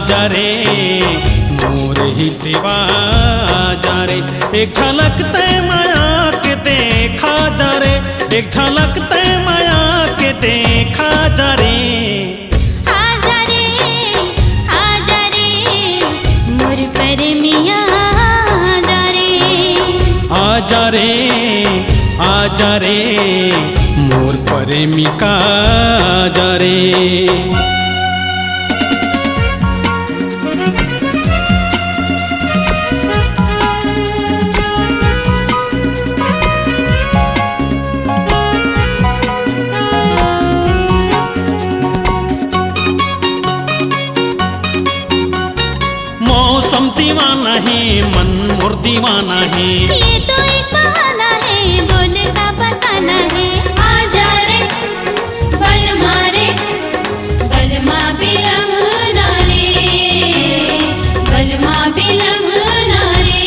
आजा रे मोर हितवा आजा रे, एक झलक ते माया के देखा जा रे, एक झलक ते माया के देखा जा रे। आजा रे मोर प्रेमिया आजा रे, आजा रे आजा रे मोर प्रेमिका आजा रे। मौसम दीवाना है मन मोर दीवाना है, ये तो एक बहाना है बोले का बताना है। आजा रे बलमा बिलम ना रे, बलमा बिलम ना रे।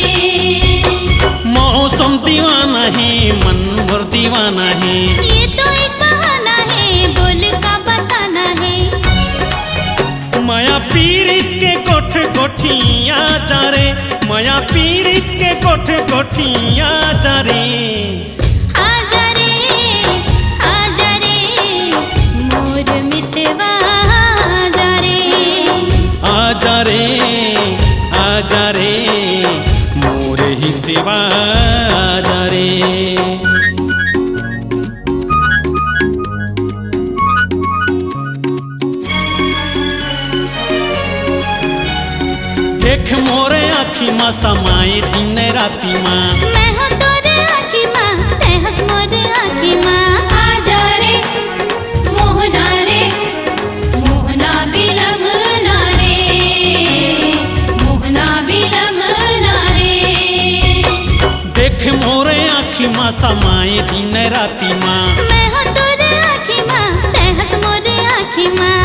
मौसम दीवाना है मन मोर दीवाना है, ये तो एक बहाना है बोले का बताना है। माया पीरित के कोठ कोठिया जा रे, माया पीरित के कोठ कोठिया जा रे। आजा रे मोर मितवा आजा रे, आजा रे आजा रे मोर हितवा आजा रे। देख मोरे आँखी माँ समाए दिन राती माँ, मैं हूँ तोरे आँखी माँ ते हंस मोरे आँखी माँ। आजा रे मोहना बिलम ना रे, मोहना बिलम ना रे। देख मोरे आँखी माँ समाए दिन राती माँ, मैं हूँ तोरे आँखी माँ ते हंस मोरे आँखी माँ।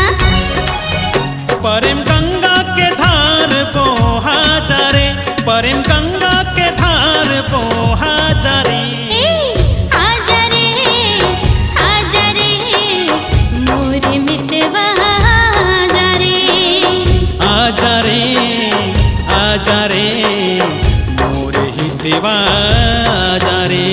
प्रेम गंगा के धार बोहा जा रे, प्रेम गंगा के धार बोहा जा रे। आजा रे मोर मितवा आजा रे, आजा रे आजा रे मोर हितवा आजा रे।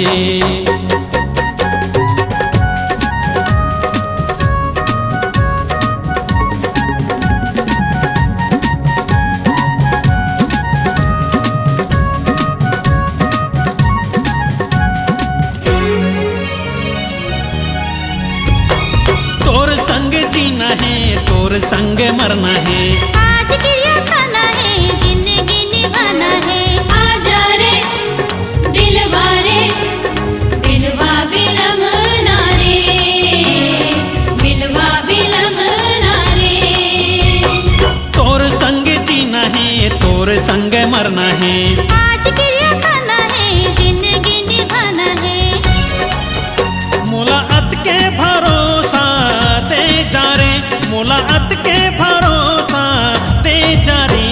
तोर संग जीना है तोर संग मरना है, आज क्रिया खाना है जिंदगी निभाना है। आजा रे बिलवा बिलम ना रे, बिलवा बिलम ना रे। तोर संग जीना है तोर संग मरना है, आज क्रिया खाना है जिंदगी निभाना है। मुलाकात के भरोसा दे जा रे, मुलाकात के भरोसा दे जा रे।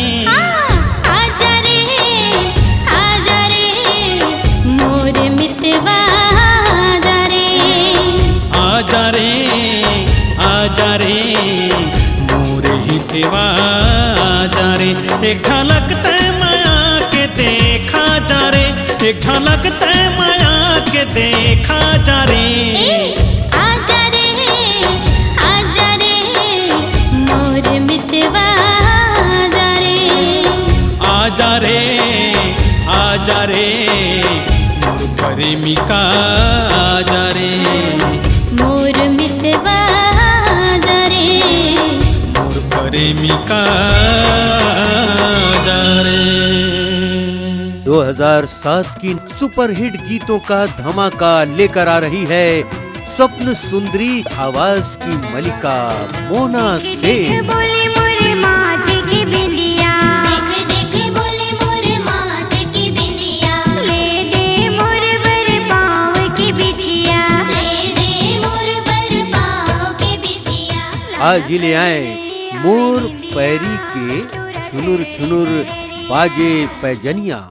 आजा रे मोर मितवा आजा रे, आजा रे आजा रे मोर हितवा आजा रे। एक झलक ते माया के देखा जा रे, एक झलक ते माया के देखा जा रे। आजा रे मोर मितवा आजा रे, आजा रे आजा रे मोर प्रेमिका आजा रे, मोर मितवा आजा रे, मोर प्रेमिका आजा रे। 2007 की सुपरहिट गीतों का धमाका लेकर आ रही है स्वप्न सुंदरी आवाज की मलिका मोना सेन। बोले मोर माथे की बिंदिया, देख बोले मोर माथे की बिंदिया, ले दे मोर बर पाँव की बिछिया, ले दे मोर बर पाँव की बिछिया। आज ले आए मोर पैरी के छुनुर छुनुर बाजे पैजनिया।